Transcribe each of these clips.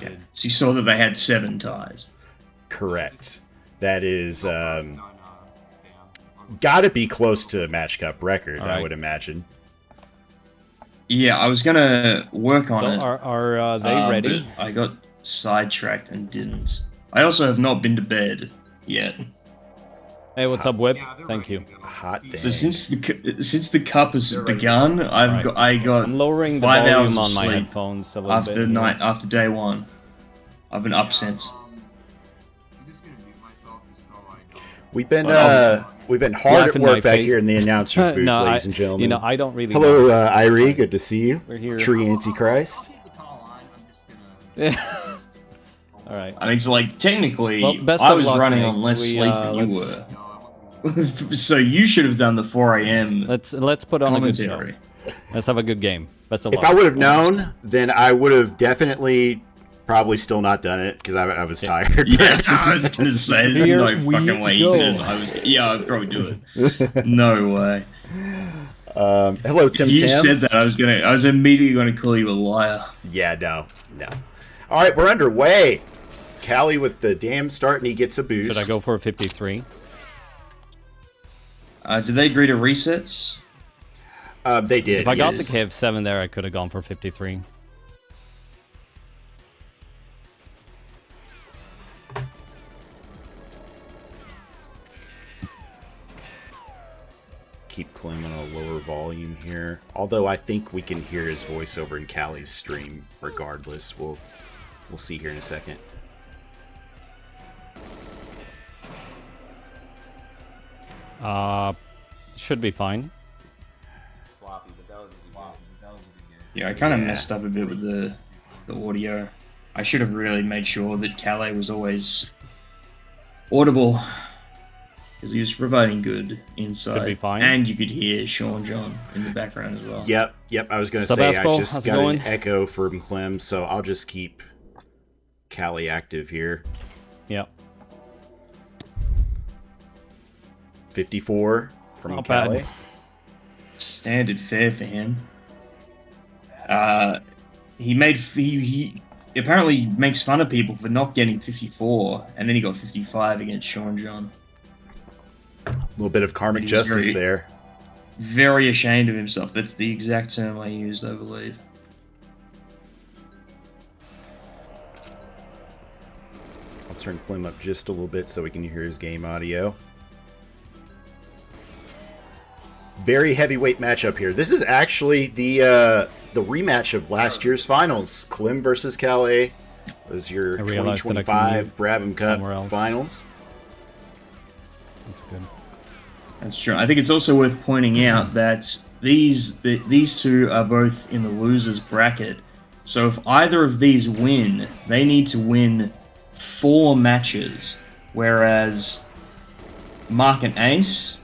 Okay. So you saw that they had 7 ties. Correct. That is got to be close to a match cup record, I would imagine. Yeah, I was gonna work on it. Are they ready? But I got sidetracked and didn't. I also have not been to bed yet. Hey, what's up, Whip? Thank you. Hot day. So since the cup has begun, I got I'm lowering the 5 hours volume of on my sleep headphones a little bit. after day 1. I've been up since. We've been hard at work back here in the announcers booth, No, ladies and gentlemen. You know, I don't really. Hello, Irie. Good to see you. We're here. Tree Antichrist. All right. I mean, so like technically, Well, best I of was luck, running Nick. on less sleep than you let's- were. So you should have done the 4 a.m. Let's put on a good show. commentary. Let's have a good game. Best of luck. If I would have known, then I would have definitely probably still not done it because I was tired. Yeah, I was gonna say, there's Here no we fucking way he go. says I'd probably do it. No way. Hello, Tim. If you Tams. said that, I was immediately gonna call you a liar. Yeah, no. All right, we're underway. Calle with the damn start, and he gets a boost. Should I go for a 53? Did they agree to resets? They did. If I got the yes. KF7 there, I could have gone for 53. Keep Clem on a lower volume here. Although I think we can hear his voice over in Callie's stream regardless. We'll see here in a second. Should be fine. Sloppy, but that was a good game. Yeah, I kind of messed up a bit with the audio. I should have really made sure that Calle was always audible, because he was providing good insight. Should be fine. And you could hear Sean John in the background as well. Yep. I was going to Sup, say, I Aspo? just How's it got an going? echo from Clem, so I'll just keep Calle active here. Yep. 54 from Not Calle. bad. Standard fare for him. He apparently makes fun of people for not getting 54, and then he got 55 against Sean John. A little bit of karmic He's justice very- there. Very ashamed of himself. That's the exact term I used, I believe. I'll turn Clem up just a little bit so we can hear his game audio. Very heavyweight matchup here. This is actually the rematch of last year's finals. Clem versus Calle was your I realized that I can 2025 Brabham somewhere Cup else. finals. That's good. That's true. I think it's also worth pointing out that these two are both in the losers bracket. So if either of these win, they need to win 4 matches, whereas Mark and Ace,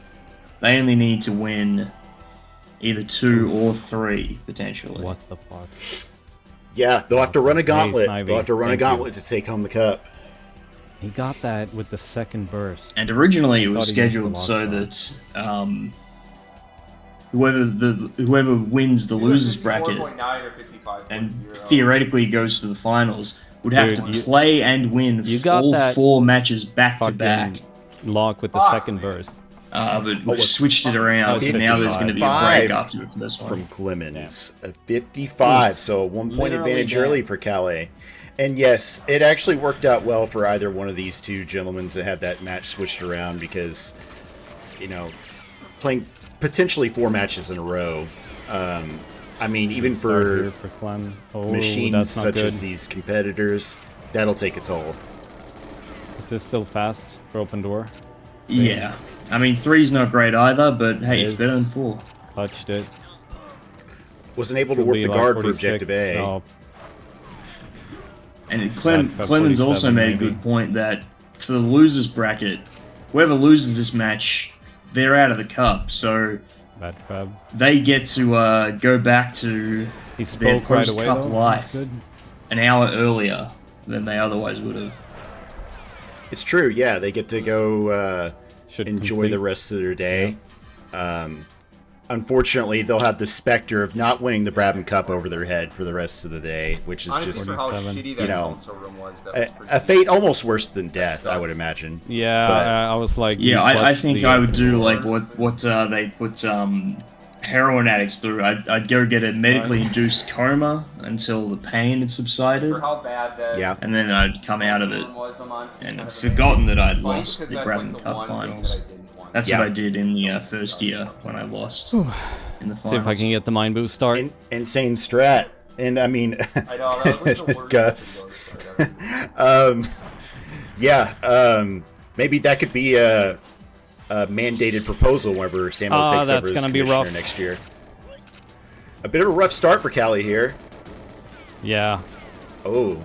they only need to win either 2 or 3 potentially. What the fuck? Yeah, they'll have to run a gauntlet. Snivy. They'll have to run a Thank you. gauntlet to take home the cup. He got that with the second burst. And originally it was thought he missed the scheduled lock so shot. that whoever wins the losers bracket 4.9 or 55.0. and theoretically goes to the finals would have Dude, to play and win you got all that 4 matches back to back. Fucking lock with the second burst. But we switched it around, so now there's going to be a 55 break after the first one. From Clemens. A 55, so a 1 point Literally advantage bad. early for Calle. And yes, it actually worked out well for either one of these two gentlemen to have that match switched around because, you know, playing potentially 4 matches in a row. I mean, even Start for here for Clem. Oh, machines that's not such good. as these competitors, that'll take a toll. Is this still fast for open door? Yeah. I mean, 3's not great either, but hey, It it's is. better than 4. Clutched it. Wasn't able to Should work be the like guard for 46. objective A. Oh, And Bad for Clemens also 47 made a maybe. good point that for the losers bracket, whoever loses this match, they're out of the cup. So bad crab. they get to go back to He their spoke right away post-cup though. life That's good. an hour earlier than they otherwise would have. It's true, yeah. They get to go Should enjoy complete. the rest of their day. unfortunately, they'll have the specter of not winning the Brabham Cup over their head for the rest of the day, which is Honestly, just for how 47. shitty that you know, console room was, that was pretty a fate almost worse than death, sucks. I would imagine. Yeah, But- I was like, Yeah, I clutched think the I would do open door. like what they put heroin addicts through. I'd go get a medically induced coma until the pain had subsided, For how bad that Yeah. and then I'd come out of it. room was, I'm honestly And kind I'd of forgotten amazed. that I'd Funny lost because the that's, Brabham like, Cup one thing finals. that I didn't want. That's Yeah. what I did in the first year when I lost in the finals. See if I can get the mind boost start. Insane strat. And I mean, I know, that was like the worst Gus. fucking ghost card ever. Maybe that could be a mandated proposal whenever Samuel takes that's over as gonna be commissioner rough. next year. A bit of a rough start for Calle here. Yeah, Oh.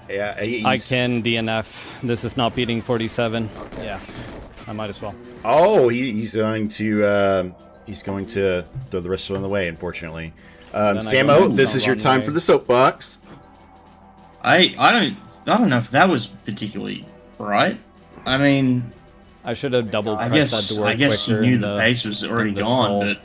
Yeah, I can DNF. This is not beating 47. Yeah, I might as well. Oh, he's going to throw the rest of it on the way, unfortunately. I Samo, go this is your run time away. for the soapbox. I don't know if that was particularly right. I mean, I should have double I pressed guess that door I guess you quicker knew in the base was already in the gone, stall. but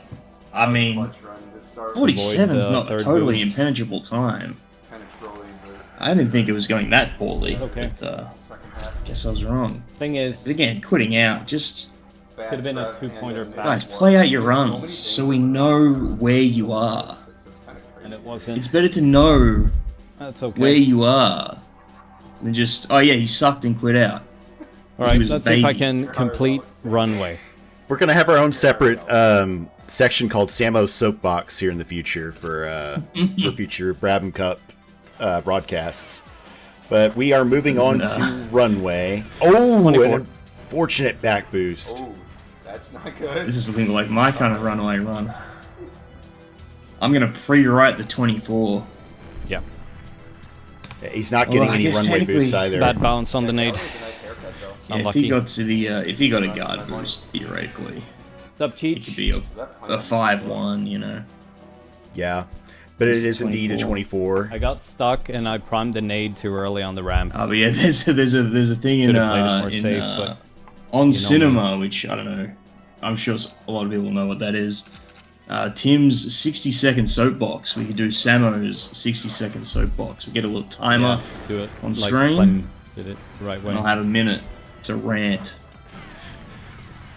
I mean, Clutch run to start. 47's Avoid the not a third totally boost. impenetrable time. Kind of trolling, but I didn't think it was going that poorly. It's okay. But, second half. guess I was wrong. Thing is, But again, quitting out, just Bad Could've been a strat, two-pointer and fast. guys, then play out your there's so many runs things so we that were know not- where you are. That's kinda crazy. and it wasn't. It's better to know That's okay. where you are than just, oh yeah, he sucked and quit out. All he right, was a let's see if I baby. can complete runway. We're gonna have our own separate section called Samo's Soapbox here in the future for future Brabham Cup broadcasts. But we are moving on to runway. Oh, 24. an unfortunate back boost. Oh, that's not good. This is looking like my kind of runaway run. I'm gonna pre-write the 24. Yeah, He's not getting Well, I any guess runway boosts technically- either. bad bounce on the That nade. was a nice haircut, though. Yeah, if Unlucky. he got to the, if he got a guard boost, theoretically, What's up, it Cheech? could be a 5-1, you know. Yeah, but it is indeed a 24. 24. I got stuck and I primed the nade too early on the ramp. But yeah, there's a thing in Should've played it more safe, but on know cinema, which I don't know. I'm sure a lot of people know what that is. Tim's 60-second soapbox. We could do Samo's 60-second soapbox. We get a little timer, Yeah, do it on like screen. Clem did it the right way. and I'll have a minute to rant.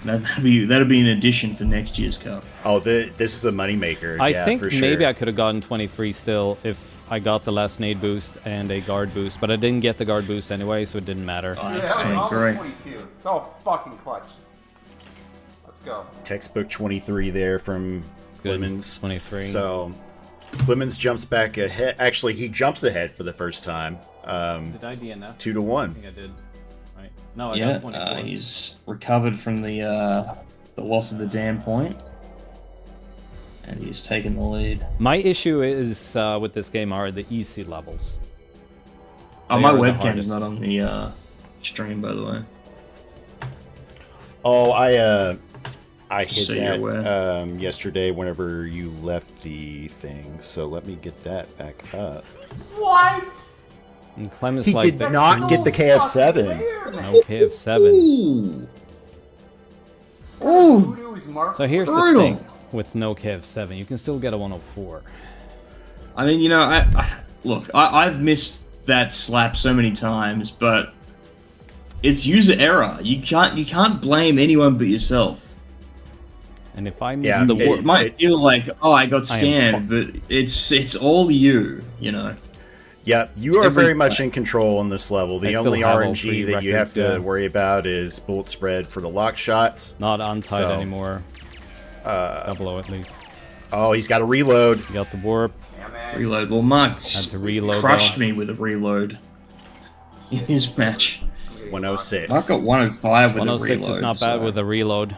That'd be an addition for next year's cup. Oh, this is a moneymaker. I yeah, think for sure. maybe I could have gotten 23 still if I got the last nade boost and a guard boost, but I didn't get the guard boost anyway, so it didn't matter. Oh, Yeah, that's that was almost 23. 22. It's all fucking clutch. Let's go. Textbook 23 there from Good. Clemens. 23. So Clemens jumps back ahead. Actually, he jumps ahead for the first time. Did I DNF? 2-1. I think I did. Right. No, I Yeah, got 24. he's recovered from the loss of the dam point, and he's taken the lead. My issue is with this game are the easy levels. Oh, They my are the webcam's hardest. not on the stream, by the way. Oh, I hit So you're aware. that yesterday whenever you left the thing. So let me get that back up. What? And Clem is He like did the not get the KF7. no KF7. Ooh. Ooh. Voodoo's mark. So here's the Brutal. thing with no KF7, you can still get a 104. I mean, you know, I've missed that slap so many times, but it's user error. You can't blame anyone but yourself. And if I miss Yeah, the it- warp, It might feel like, oh, I got I am scanned, but it's all you, you know. Yeah, you are Every very much time. in control on this level. The I still only have all RNG three that you have records, to yeah. worry about is bullet spread for the lock shots. not untied So, anymore. Double at least. Oh, he's got to reload. You got the warp. Damn it. Reload. Well, Mark to reload, crushed though. me with a reload in his match. 106. Mark got 105 with a 106 reload. is not bad so with a reload.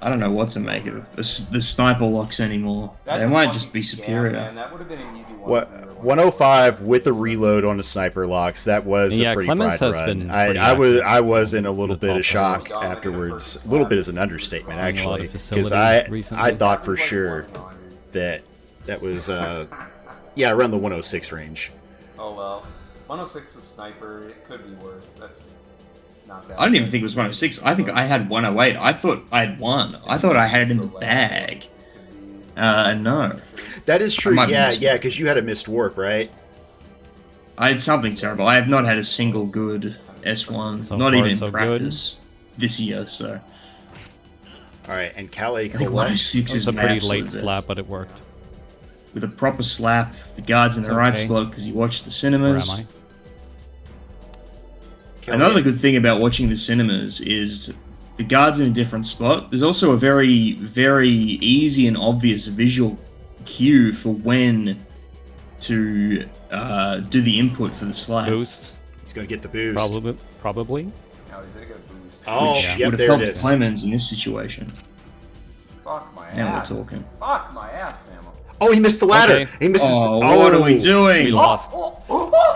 I don't know what to make of the sniper locks anymore. That's They a might fucking just be scam, superior. Man. That would have been an easy one. What 105 with a reload on the sniper locks? That was Yeah, a pretty Clemens fried has run. been I, pretty I was active I was in a little with bit top of shock players. afterwards. A little bit is an understatement, Buying a lot actually, of because facilities recently. I thought for sure that was yeah, around the 106 range. Oh well. 106 is sniper. It could be worse. That's Not that I didn't even think it was 106. I think I had 108. I thought I had one. I thought I had it in the bag. No. That is true. might be Yeah, missing. yeah, because you had a missed warp, right? I had something terrible. I have not had a single good S1, So not far, even in so good. practice this year, so. All right, and Calle I think collects. 106 It's is a an pretty absolute late best. slap, but it worked. With a proper slap, the guard's in the It's right okay. spot because you watched the Where cinemas. am I? Calle- Another good thing about watching the cinemas is the guard's in a different spot. There's also a very, very easy and obvious visual cue for when to do the input for the slap. Boost, He's going to get the boost. probably. No, he's gonna get a boost. Oh, Which Yeah. yep, would have there it helped is. Clemens in this situation. Fuck my Now ass. we're talking. Fuck my ass, Sam. Oh, he missed the ladder. Okay. He misses. Oh, what are we doing? We lost.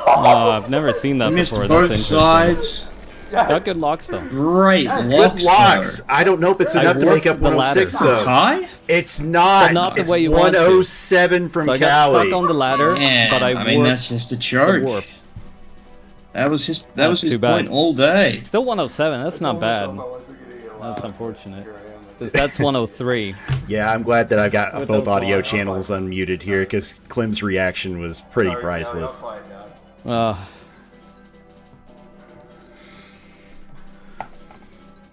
I've never seen that We missed before. both That's interesting. sides. Got good locks though. Great Yes. Good locks. locks. though. I don't know if it's I enough to make worked up the 106 ladder. though. Tie? It's not. But not the it's way you want to. 107 from So I got Calle. stuck on the ladder, Yeah, but I mean warped that's just a the choke. warp. That was his. That That's was his too bad. point all day. Still 107. That's not bad. That's unfortunate. Because that's 103. Yeah, I'm glad that I got With both those audio locks. channels unmuted here because Clem's reaction was pretty priceless.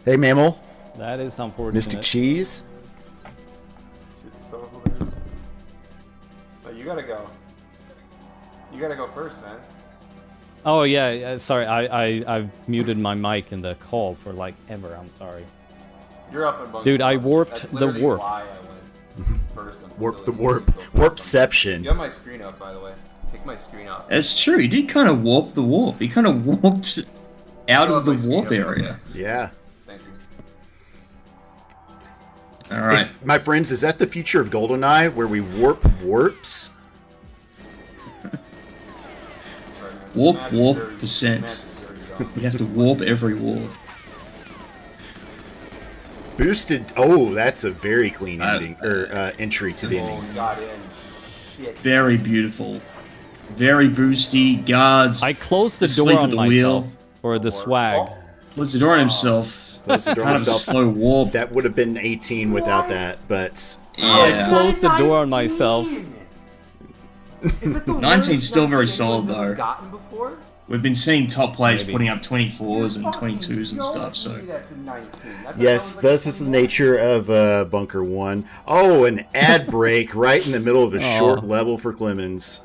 Hey, Mammal. That is unfortunate. Mystic Cheese. It's so hilarious. No, you gotta go. You gotta go first, man. Oh yeah, sorry. I've muted my mic in the call for like ever. I'm sorry. You're up in bunker. Dude, I one. warped That's the literally warp. Why I went first on Warp the facilities. warp. So first on- Warpception. You have my screen up, by the way. Take my screen off. That's true. He did kind of warp the warp. He kind of warped out Still of have the my screen warp up, area. okay. Yeah. Thank you. All right. My friends, is that the future of Goldeneye where we warp warps? Sorry, man. Warp, Match is warp, very- percent. match is very dumb. You have to warp every warp. Boosted. Oh, that's a very clean Uh, ending or entry to the Oh, ending. he got in. Shit. Very beautiful. Very boosty. Guards. I closed the Asleep door at on the myself wheel. for the swag. Oh, Closed the door on himself. Closed the door on Kind of a himself. slow warp. That would have been 18 without that, but I Yeah. closed the door on myself. Is it the 19's worst still very 19 solid, anyone's ever though. Gotten before? We've been seeing top players Maybe. putting up 24s and Fucking 22s and joke stuff, so. me That's a 19. That yes, sounds like this a is the 21. nature of Bunker 1. Oh, an ad break right in the middle of a Aw. short level for Clemens.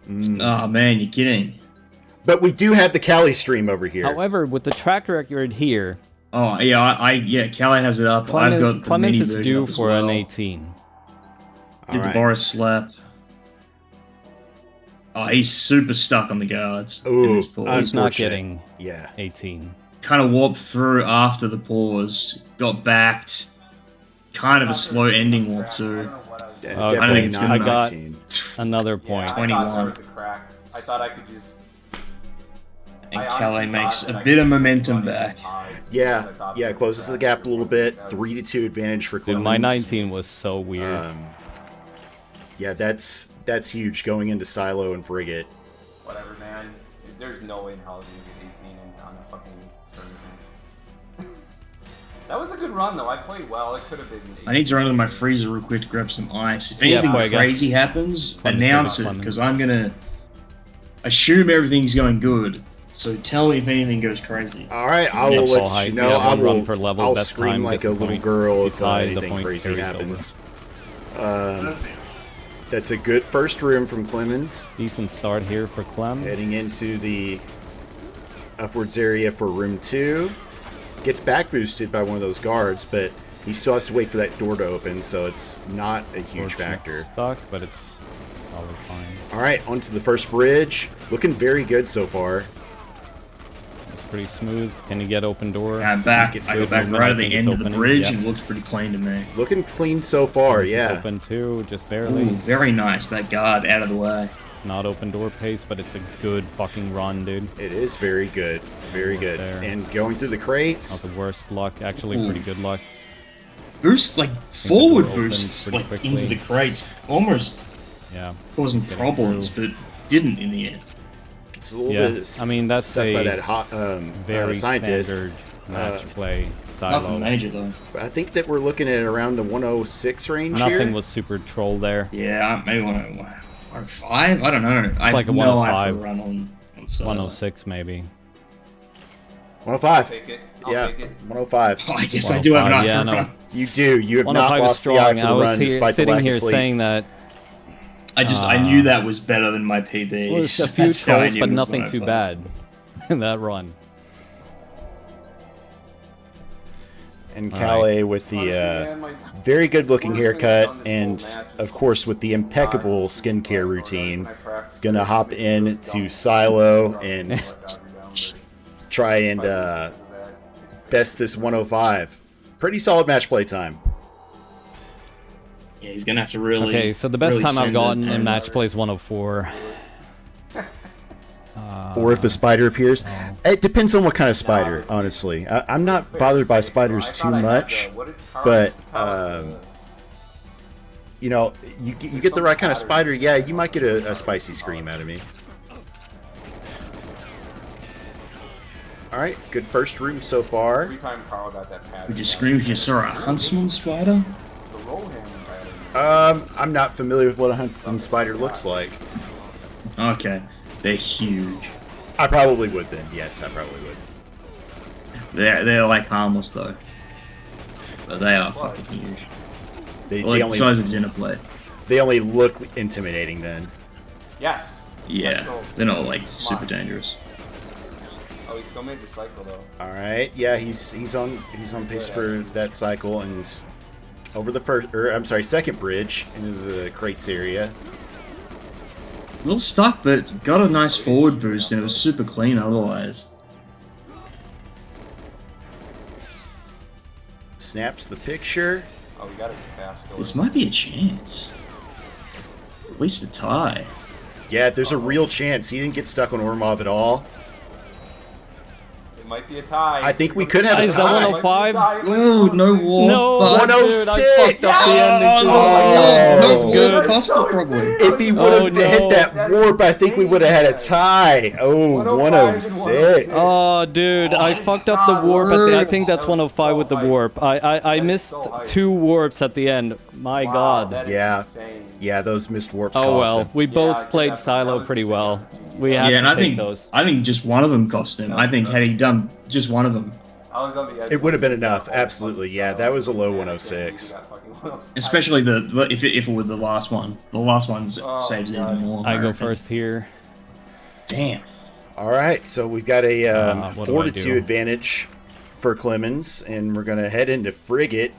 Oh man, you're kidding. But we do have the Calle stream over here. However, with the track record here, Oh yeah, yeah. Calle has it up. I've got the Clemens mini is version due up as for well. an 18. Did the Alright. Boris slap? Oh, he's super stuck on the guards. Ooh, He's not unfortunate. getting Yeah. 18. Kind of warped through after the pause, got backed. Kind of a slow ending warp I too. don't know what I was De- doing. I definitely think it's not good enough. 19. Another point. Yeah, I thought there 21. was a crack. I thought I could just. And I Calle honestly makes thought that a I bit could of just momentum run into back. ties Yeah, because I thought yeah, there was closes a the crack. gap a little bit. That was- 3-2 advantage for Dude, Clemens. my 19 was so weird. Yeah, that's huge going into Silo and Frigate. Whatever, man. There's no way in hell you get 18 and on a fucking tournament. That was a good run, though. I played well. It could have been. 18. I need to run to my freezer real quick to grab some ice. If Yeah, anything Boyga. crazy happens, Clemens, announce David it, Clemens. because I'm gonna assume everything's going good. So tell me if anything goes crazy. All right, I Yeah, will full let height. you know. Yeah, I one run will. per level, I'll best scream time like gets a a little point. girl If if you tie, the anything point crazy carries happens. That's a good first room from Clemens. Decent start here for Clem. Heading into the upwards area for room 2. Gets back boosted by one of those guards, but he still has to wait for that door to open, so it's not a huge Fortunate factor. Stuck, but it's probably fine. All right, onto the first bridge. Looking very good so far. It's pretty smooth. Can you get open door? I'm back. It's I go good back movement. right I at the think it's end of the opening. bridge Yep. and it looks pretty clean to me. Looking clean so far, This is yeah. open too, just barely. Ooh, very nice. That guard out of the way. It's not open door pace, but it's a good fucking run, dude. It is very good. Very good. There. And going through the crates. Not the worst luck. Actually, Ooh. pretty good luck. Boost, like the forward door opens boosts, pretty like quickly. into the crates. Almost Yeah. causing getting problems, through. but didn't in the end. It's a little Yeah, bit. I mean, that's stuck by a that hot very scientist. standard match play Nothing silo. major though. But I think that we're looking at around the 106 range here. Nothing was super troll there. Yeah, maybe 105. I don't know. I like a have no eye 105. for a run on solo. 106 maybe. 105. Take it. Yeah, I'll take it. 105. Oh, I guess I do have an eye Yeah, for a no. run. You do. You have not 105 was lost the eye strong. for I the was run here, despite the sitting lack here of sleep. saying that I knew that was better than my PB. it was a few That's how I trolls, knew but it was nothing too 105. bad in that run. And All Calle with the Man, my very good looking worst thing I've haircut done this and, whole match of is course, with the impeccable skincare last routine. when I practiced Gonna it, hop it's in really to dumb. Silo Drop and it, drop it down, but try and 5 minutes of that. best this 105. Pretty solid match play time. Yeah, he's gonna have to really. Okay, so the best really time I've send gotten it in and- match play is 104. Or if a spider appears. so- It depends on what kind of spider, honestly. I'm not bothered by spiders too much, but, you know, you get the right kind of spider, yeah, you might get a spicy scream out of me. Alright, good first room so far. Every time Carl got that pattern. Would you scream if you saw a huntsman spider? The roll hammer pattern. I'm not familiar with what a hunting spider looks like. Okay, they're huge. I probably would then. Yes, I probably would. They're like harmless though, but they are fucking huge. They, Like they the size only of dinner plate. they only look intimidating then. Yes. Yeah, Let's go. they're not like Come super on. dangerous. Oh, he still made the cycle though. All right, yeah, he's on pace for that cycle and over the second bridge into the crates area. A little stuck, but got a nice forward boost, and it was super clean otherwise. Snaps the picture. Oh, we got it fast. This might be a chance. At least a tie. Yeah, there's a real chance he didn't get stuck on Ormov at all. It might be a tie. I think we could have a Is that tie. 105? Whoa, no war. No, but- dude, I 106. fucked up the ending. Oh, Oh. that's good. Costa probably. If he would have Oh, no. hit that warp, I think we would have had a tie. Oh, 106. Oh, dude, I fucked up the warp. I think that's 105 with the warp. I missed 2 warps at the end. My God. Yeah. Yeah, those missed warps Oh cost well, him. we both Yeah, played that Silo was pretty insane. well. We had Yeah, and to I take think those. just one of them cost him. I think had he done just one of them, I was on the edge. It would have been enough. Absolutely. Yeah, that was a low 106. especially if it were the last one. The last one saves it God. even more. I go reckon. first here. Damn. All right, so we've got a what do I fortitude do? advantage for Clemens, and we're going to head into Frigate,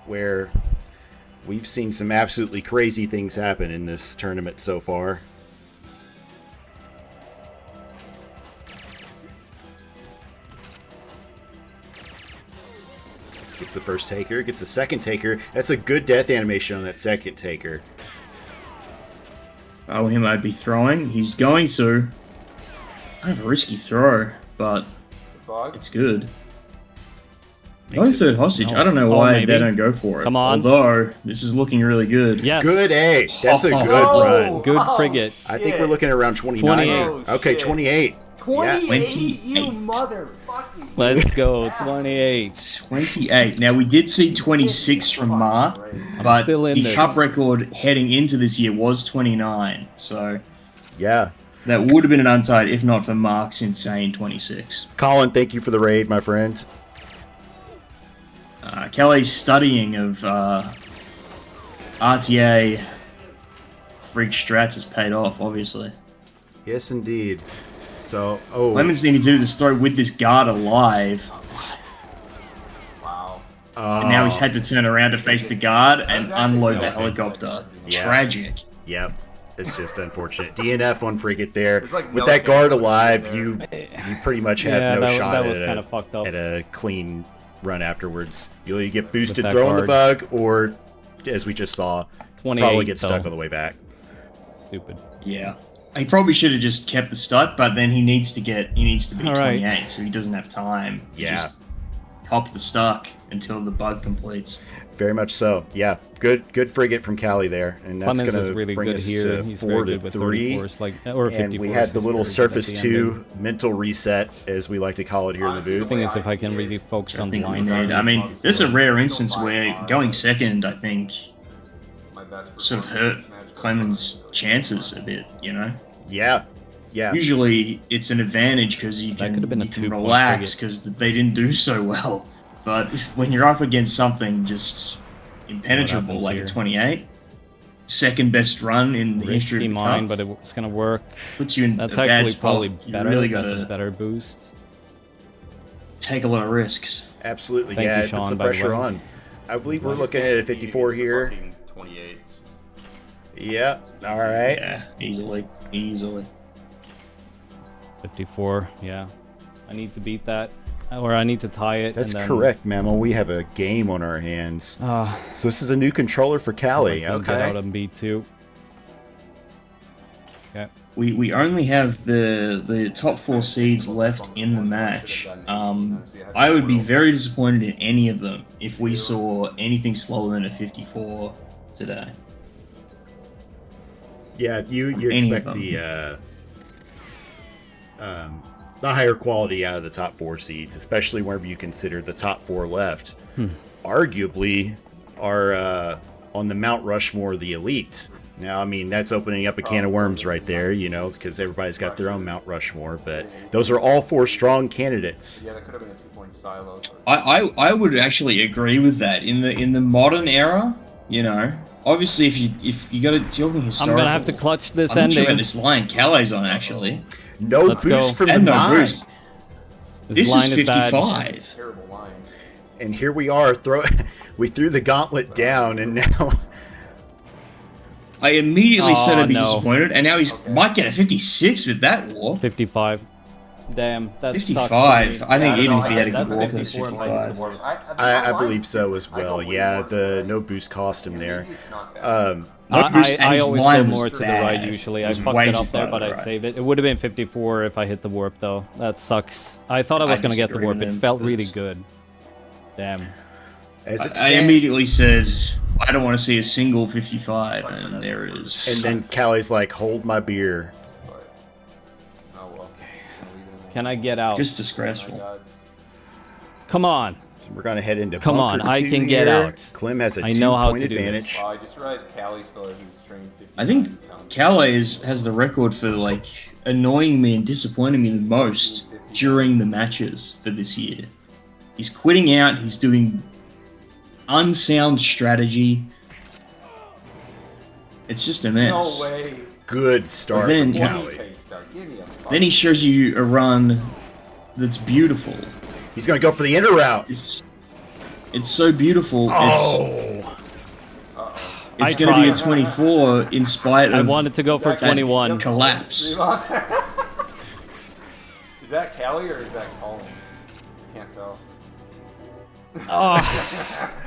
where we've seen some absolutely crazy things happen in this tournament so far. Gets the first taker, gets the second taker. That's a good death animation on that second taker. Oh, he might be throwing. He's going to. I have a risky throw, but it's good. No Makes it- third hostage. No. I don't know Oh, why maybe. they don't go for it. Come on. Although this is looking really good. Yes. Good A. That's a good Oh, run. Good frigate. I think we're looking at around 29 here. 28. Okay, Shit. 28. 28, you 28. motherfucking. Let's go. 28. 28. Now we did see 26 from Mark, but still in the this. cup record heading into this year was 29. So Yeah. that would have been an untied if not for Mark's insane 26. Colin, thank you for the raid, my friend. Calle's studying of RTA freak strats has paid off, obviously. Yes, indeed. So, oh, Lemons need to do this throw with this guard alive, Wow. and now he's had to turn around to face the guard and was actually unload the no helicopter. Yeah. Tragic. Yep. It's just unfortunate. DNF on Frigate there. There's like With no that guard camera alive, there. you pretty much have Yeah, no that, shot that was at, kind of fucked up. at a clean run afterwards. You'll either get boosted that throwing the guard. bug, or, as we just saw, 28, probably get stuck though. on the way back. Stupid. Yeah. He probably should have just kept the stud, but then he needs to be All right. 28, so he doesn't have time. He Yeah. just pop the stock until the bug completes. Very much so. Yeah, good frigate from Calle there, and that's Clemens going is to really bring good us here. to He's 4 very to good with 3. 34s, like, or 54s. And we had the He's little very good surface at the 2 ending. mental reset, as we like to call it here in the Honestly, booth. The thing is, if I can really focus I on the think we lines, need. I mean, this is a rare instance where going second, I think, My best sort of hurt Clemens' chances a bit. You know. Yeah. Usually it's an advantage because you That can, could have been a you can 2-point relax frigate. because they didn't do so well. But when you're up against something just impenetrable happens like here. a 28, second best run in the history Risky of the mine, cup, but it's gonna work. puts you in That's a bad actually spot. probably You better. really That's gotta a better boost. take a lot of risks. Absolutely. Thank yeah, you, it puts Sean, the by the pressure way. on. I believe we're looking at a 54 here. 28. Yeah. All right. Yeah, easily. 54. Yeah, I need to beat that, or I need to tie it. That's and then, correct, Mamo. We have a game on our hands. Ah, So this is a new controller for Calle. Get out Okay. on B2. Okay. We only have the top 4 seeds left in the match. I would be very disappointed in any of them if we saw anything slower than a 54 today. Yeah, you Any of expect the higher quality out of the top 4 seeds, especially whenever you consider the top 4 left, arguably are on the Mount Rushmore of the elites. Now, I mean, that's opening up a can of worms right there, you know, because everybody's got their own Mount Rushmore, but those are all 4 strong candidates. Yeah, that could have been a 2-point silo. I would actually agree with that. In the modern era, you know, obviously if you got to talking I'm historical, gonna have to clutch this I'm not sure ending. about this line Calais on actually. No Let's boost go. from the And no mine. boost. This line is bad. 55. Terrible line. And here we are, we threw the gauntlet down, and now... I immediately said I'd be no. disappointed, and now he's might get a 56 with that war. 55. Damn, that 55. sucks for me. I think Yeah, even no, if he had a that's good walk, it was 54 if I 55. I believe so as well. Yeah, the no boost cost him there. No boost, and I his always line go was more to the bad. right usually. I was fucked way it too up there, far but to I the right. saved it. It would have been 54 if I hit the warp though. That sucks. I thought I was gonna get the disagree warp. with It him. felt really good. Damn. As it I stands. immediately said, I don't want to see a single 55, and there it is. And then Callie's like, hold my beer. But, oh well. Can I get out? Just disgraceful. Come on. So we're going to head into Come on, bunker I 2 can get here. out. Clem has a I know how 2-point to do this. advantage. I just realized Calle still has his train 50. I think Calais has the record for like annoying me and disappointing me the most during the matches for this year. He's quitting out. He's doing unsound strategy. It's just a mess. No way. Good start Then- from Callie. Then he shows you a run that's beautiful. He's going to go for the inner route. It's so beautiful. Oh! It's I going to be a tried. 24 in spite of I wanted to go for Is that 21. collapse. Is that Calle or is that Colin? I can't tell. Oh.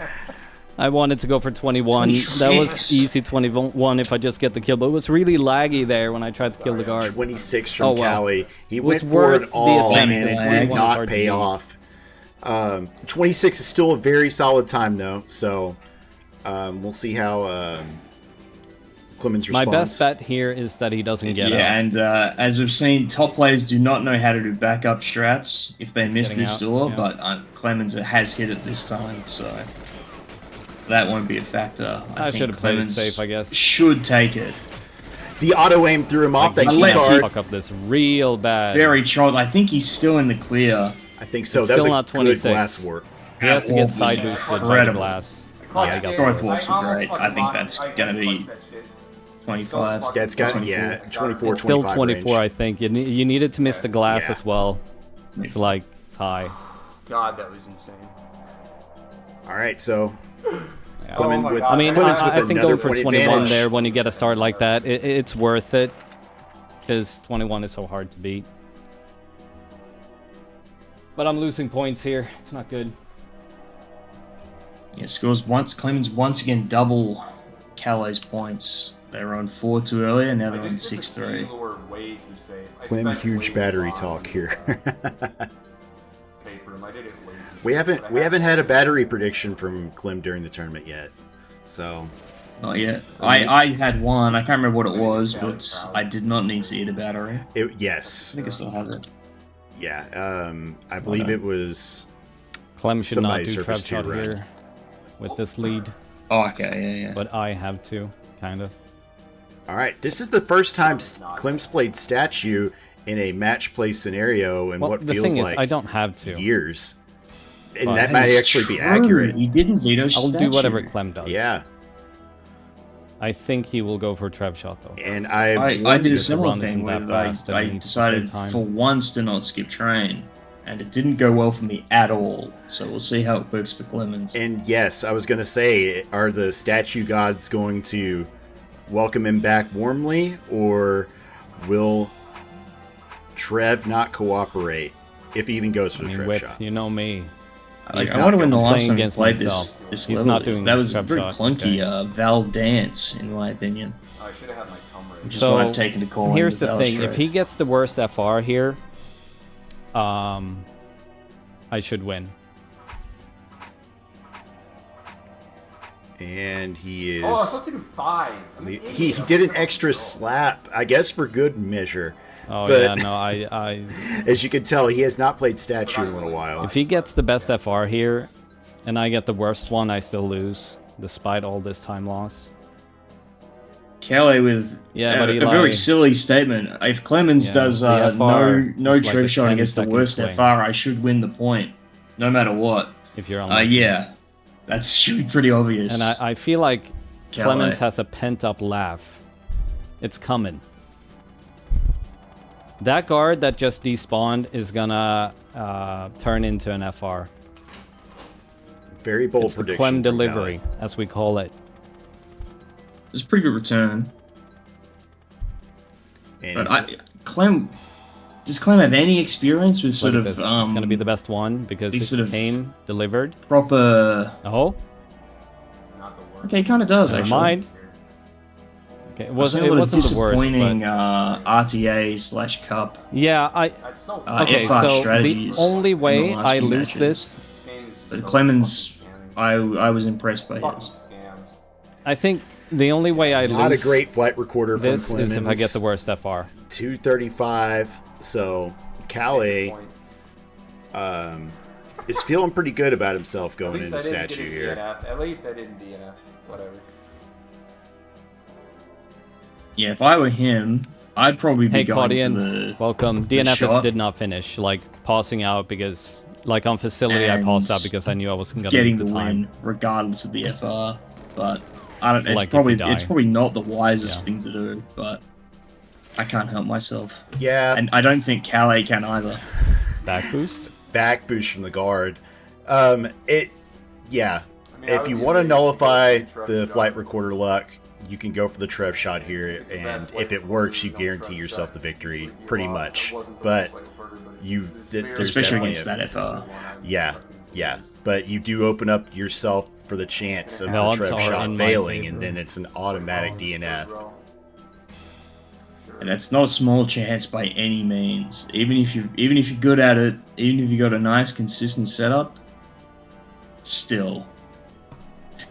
I wanted to go for 21. That was 26. easy 21 if I just get the kill, but it was really laggy there when I tried to kill the guard. 26 from Oh, well. Callie. He Was went for it worth the all, and attempt. it because did 21 was not hard to pay beat. off. 26 is still a very solid time, though, so we'll see how Clemens My responds. best bet here is that he doesn't get Yeah, out. and as we've seen, top players do not know how to do backup strats if they miss getting this out, door, yeah. but Clemens has hit it this time, so that won't be a factor. I think should have played it Clemens safe, I guess. Should take it. The auto aim threw him off that key Unless card. Fuck up this real bad. Very trolled. I think he's still in the clear. I think so. It's That was still a not good 26. glass work. He has to That get warp side was boosted by the incredible. glass. Yeah, Growth warps are great. I think that's gonna be 25. That's got 24. yeah, 24, It's still 25 24, range. I think. You needed to miss the glass Yeah. as well to like tie. God, that was insane. All right, so Yeah. Clement my with God. I mean, Clemens with I think another going for point 21 advantage. there when you get a start like that, it's worth it. Because 21 is so hard to beat. But I'm losing points here. It's not good. Yeah, scores once. Clemens once again double Calais points. They were on 4-2 earlier, now they're on 6-3. Clem, huge battery talk here. Paper tournament. I did it way too We soon, haven't but I we haven't had a battery prediction from Clem during the tournament yet. So Not yet. I had one. I can't remember what it was, Calle but proud. I did not need to eat a battery. yes. I think I still have it. Yeah. I believe it was Clem should not somebody do surface trap shot 2 run. here with this lead, Oh, okay, yeah. but I have to, kind of. All right. This is the first time Clem's played statue in a match play scenario in Well, what the feels thing like is, I don't have to. years. And But- that might actually be True. accurate. He didn't veto I'll do statue. whatever Clem does. Yeah. I think he will go for trap shot though. And I did a because the similar run isn't thing that with fast, and I we need to decided save time. for once to not skip train, and it didn't go well for me at all. So we'll see how it works for Clemens. And yes, I was going to say, are the statue gods going to welcome him back warmly, or will Trev not cooperate if he even goes for the Trev Whip, shot? you know me. He's I not wonder when the going to last play time he against played myself. this He's level not is. doing That was trap very shot, clunky okay. Val dance, in my opinion. Oh, I should have had my thumb right. Which is So, what I've taken to call Here's him the Val thing: straight. if he gets the worst FR here, I should win. And he is. Oh, I was supposed to do 5. I'm an He idiot. did an extra slap, I guess, for good measure. Oh But- yeah, no, I As you can tell, he has not played statue in a little while. if he gets the best FR here, and I get the worst one, I still lose, despite all this time loss. Calle with Yeah, but a Eli- very silly statement. If Clemens Yeah, does the FR no is like trip a shot 10 against the second worst swing. FR, I should win the point, no matter what. If you're on, Yeah, that should be pretty obvious. and I feel like Calle. Clemens has a pent-up laugh. It's coming. That guard that just despawned is gonna turn into an FR. Very bold It's the prediction. Clem from delivery, Calle. as we call it. It's a pretty good return. And But he's- does Clem have any experience with Look sort at of this. It's gonna be the best one because these it sort of- came delivered. proper? Oh, Not the worst. Okay, he kind of does never actually. mind. Okay, it I've wasn't. seen It a lot of wasn't the worst, disappointing but RTA/Cup. yeah, That's so Okay, FR so strategies the only in the way last I few lose matches. this, But Clemens, I was impressed by fucking his. scams. I think the only way I not a lose great flight recorder from this Clemens. is if I get the worst FR. 235. So Calle Point. is feeling pretty good about himself At going least into I didn't statue get a here. DNF. At least I didn't DNF. Whatever. Yeah, if I were him, I'd probably be Hey, going Claudian, for the. welcome. the DNF shot. did not finish, like passing out because, like on facility, I And passed out because I knew I wasn't gonna getting beat the the time. win, regardless of the FR. But I don't. It's Like if probably you die. it's probably not the wisest Yeah. thing to do. But I can't help myself, Yeah, and I don't think Calle can either. Back boost. back boost from the guard. Yeah. I mean, I If would you be want to amazed if nullify it goes the Trev flight shot. recorder luck, you can go for the Trev shot here, It's a bad and flight if it recorder, works, you don't guarantee Trev yourself shot. the victory, You pretty lost. much. It wasn't the But flight recorder, but you- it's there's very Especially definitely against a- that FR. yeah. But you do open up yourself for the chance of The the odds Trev are shot in my failing, favor. and then it's an automatic DNF. And that's not a small chance by any means. Even if you're good at it, even if you got a nice consistent setup, still,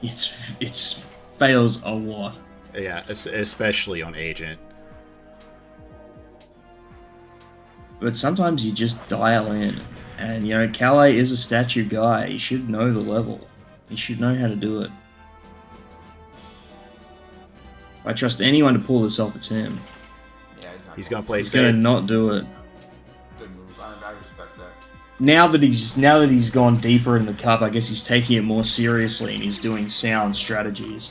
it's fails a lot. Yeah, especially on Agent. But sometimes you just dial in, and you know Calle is a statue guy. He should know the level. He should know how to do it. If I trust anyone to pull this off, it's him. Yeah, He's gonna play He's safe. gonna not do it. Good move. I respect that. Now that he's gone deeper in the cup, I guess he's taking it more seriously and he's doing sound strategies.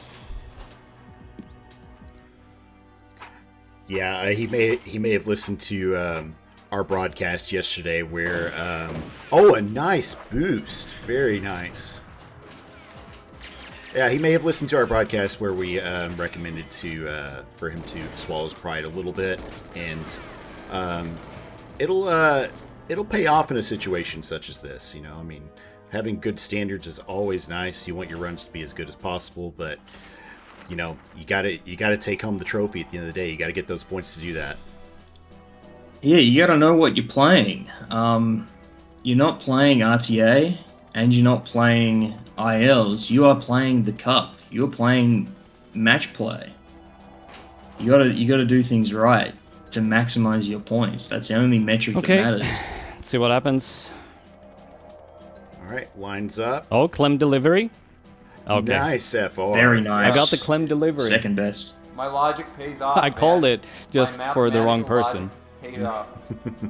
Yeah, he may have listened to our broadcast yesterday where a nice boost, very nice. Yeah, he may have listened to our broadcast where we recommended for him to swallow his pride a little bit, and it'll pay off in a situation such as this. You know, I mean, having good standards is always nice. You want your runs to be as good as possible, but you know, you gotta take home the trophy at the end of the day. You gotta get those points to do that. Yeah, you gotta know what you're playing. you're not playing RTA and you're not playing ILs. You are playing the cup. You're playing match play. You gotta do things right to maximize your points. That's the only metric that matters. Let's see what happens. All right, lines up. Oh, Clem delivery. Okay. Nice FR. Very nice. I got the Clem delivery. Second best. My logic pays off. I called man. it just My for the wrong mathematical person. logic paid off.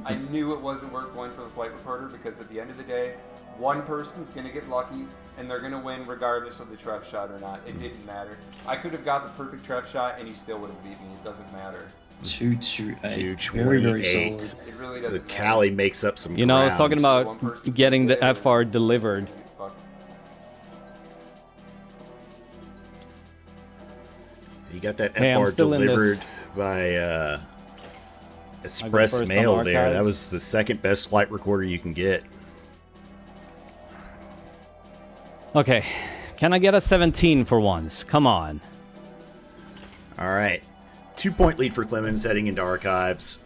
I knew it wasn't worth going for the flight recorder because at the end of the day, one person's gonna get lucky and they're gonna win regardless of the tref shot or not. It didn't matter. I could have got the perfect tref shot and he still would have beat me. It doesn't matter. 228. 228. Very, very solid. It really The doesn't Calle makes up some You know, I was talking ground. about getting the FR delivered. You got that Hey, I'm FR still in this. delivered by Express first on Mail there. archives. That was the second best flight recorder you can get. Okay. Can I get a 17 for once? Come on. All right. 2-point lead for Clemens heading into archives.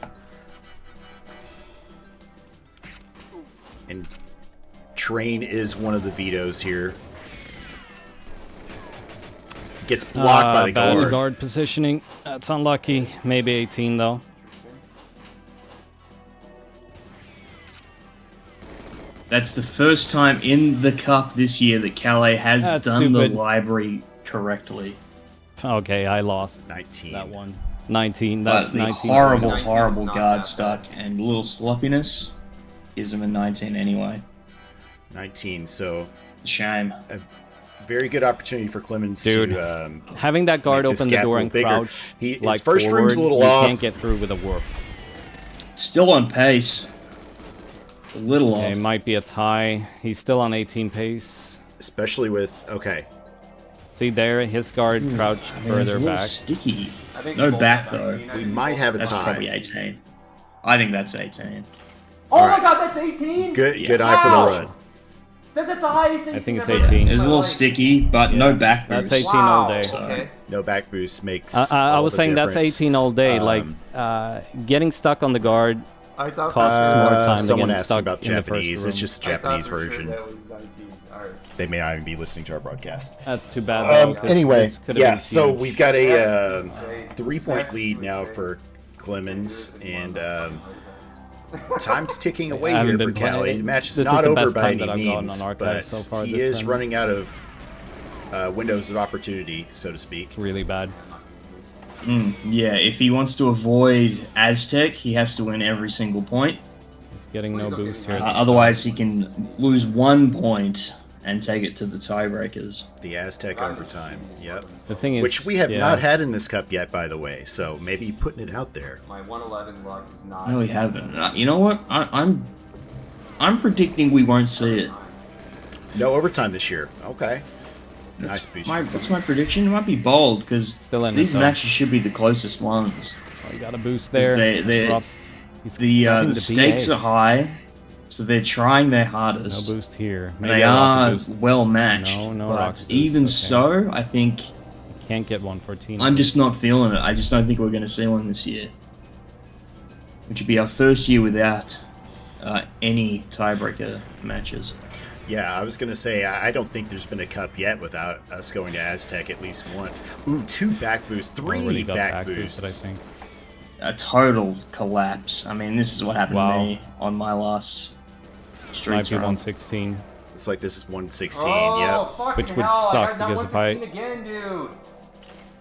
And train is one of the vetoes here. Gets blocked by the bad guard. guard positioning. That's unlucky. Maybe 18 though. That's the first time in the cup this year that Calle has That's done stupid. the library correctly. Okay, I lost 19. that one. 19. But That's the 19. horrible, 19 is horrible not guard that stuck and a little sloppiness gives him a 19 anyway. 19. So Shame. a very good opportunity for Clemens Dude. to Having that guard make this open the gap a door little and bigger. crouch His like first forward, room's a little you off. can't get through with a warp. Still on pace. A little Okay, off. might be a tie. He's still on 18 pace. especially with okay. See there, his guard crouched I mean, it's a further little back. sticky. I think No both back, have though. 19. I We think might both have a That's tie. probably 18. I think that's 18. Oh All my right. god, that's 18? Good good Yeah. eye for the Wow. run. That's the highest 18 I think it's I've ever 18. seen It was a in my little life. sticky, but no back That's boost. 18 all day. So- Okay. No back boost makes. I all was the saying that's difference. 18 all day. Like, getting stuck on the guard I thought costs more time than someone getting asking stuck about in the first Japanese. It's room. just the I thought Japanese for sure version. that was 19. Alright. They may not even be listening to our broadcast. That's too bad. though, 'cause Anyway, this could've yeah. been So huge. we've got a Say, 3-point Max lead would now say, for Clemens, and time's ticking away I haven't here for been playing Calle. it. The match is This is not the over best by time any that I've gotten on means, archive but so far he this is time. running out of windows of opportunity, so to speak. really bad. Yeah, if he wants to avoid Aztec, he has to win every single point. He's getting no boost here. at the Otherwise, he can lose 1 point and take it to the tiebreakers. The Aztec overtime. Yep. start. The thing is, Which we have yeah, not had in this cup yet, by the way. So maybe putting it out there. My 111 luck is not. No, we haven't. You know what? I'm predicting we won't see it. No overtime this year. Okay. Nice boost. That's my prediction. It might be bold because Still in it, these though. matches should be the closest ones. Oh, you got a boost there. they- It's rough. He's The rocking the stakes BA. are high, so they're trying their No hardest. boost here. And Maybe they a rocket are boost. well matched. No but rocket boost, even okay. so, I think Can't get 114. I'm just not feeling it. I just don't think we're going to see one this year, which would be our first year without any tiebreaker matches. Yeah, I was going to say, I don't think there's been a cup yet without us going to Aztec at least once. Ooh, 2 back boosts, 3 Already got back boosted, boosts. I think. A total collapse. I mean, this is what happened Wow. to me on my last Might streets be run. 116. It's like this is 116, Oh, yep. fucking Which would hell, suck, I got that because if I- 116 again, dude.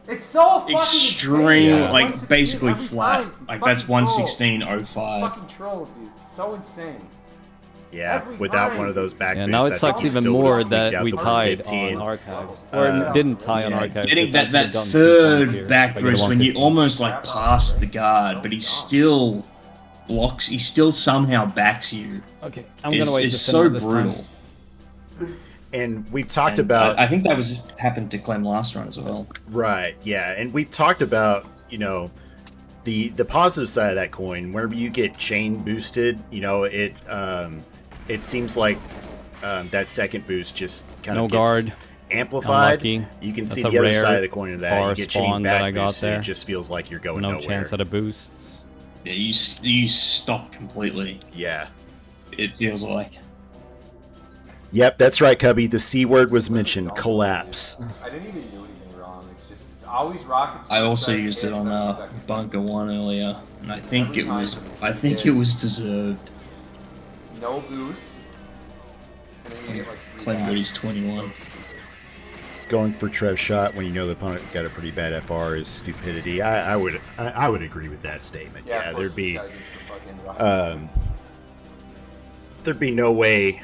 It's so fucking Extreme, insane. Yeah. like 116 basically every flat. time. Like that's Fucking troll. 116.05. Fucking trolls, dude. It's so insane. Yeah, Every without time. one of those back Yeah, boosts, now I it think sucks he even still would've more squeaked that out we the tied 115. on archives. Or Yeah. didn't tie on Yeah, archives. getting because I that could've done 2 points third here back if I get a boost when you 115. almost like pass the guard, but he still blocks. He still somehow backs you. Okay, I'm gonna wait It's to so send this time. brutal. And we've talked And about... I think that was just happened to Clem last run as well. Right, yeah, and we've talked about, you know, the positive side of that coin. Whenever you get chain boosted, you know, it seems like that second boost just kind No of gets guard. amplified. Unlucky. You can That's see a the other rare side of the coin of that. far You get chain spawn that back I got boosted, there. it just feels like you're going No nowhere. chance at a boost. Yeah, you stop completely. Yeah. It feels like. Yep, that's right, Cubby. The C word was mentioned. Collapse. I didn't even do anything wrong. It's always rockets. I also second, used it on 7 Bunker 1 earlier, and I think Every it time was something's I think dead. it was deserved. No goose. And then you get like 3 Clem got his backs. 21. So stupid. Going for Trev shot when you know the opponent got a pretty bad FR is stupidity. I would agree with that statement. Yeah, Yeah, of there'd course be this guy gets the fucking rocket. there'd be no way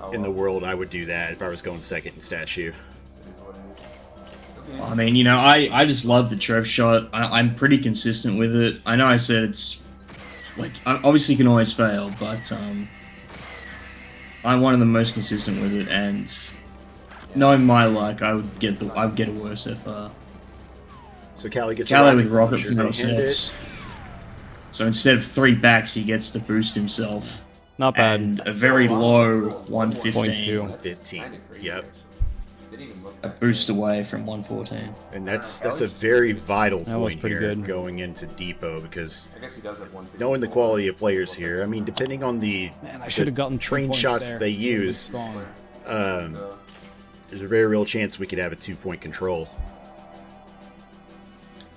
Oh, in the well. world I would do that if I was going second in statue. It is what it is. It'll be I mean, I just love the Trev shot. I'm pretty consistent with it. I know I said it's like obviously you can always fail, but I'm one of the most consistent with it, and knowing my luck, I'd get a worse FR. So Calle gets Calle a with rocket launcher. from They no hit sets. it. So instead of 3 backs, he gets to boost himself. Not bad. And a very low 0.2. 115. 15. Yep. Didn't even look A that boost good. away from 114. And that's a very vital That was point pretty here good. going into Depot because I guess he does have 150. knowing the quality of players here, I mean, depending on the Man, I should have gotten 3 train points shots there. they It was use, strong. there's a very real chance we could have a 2-point control.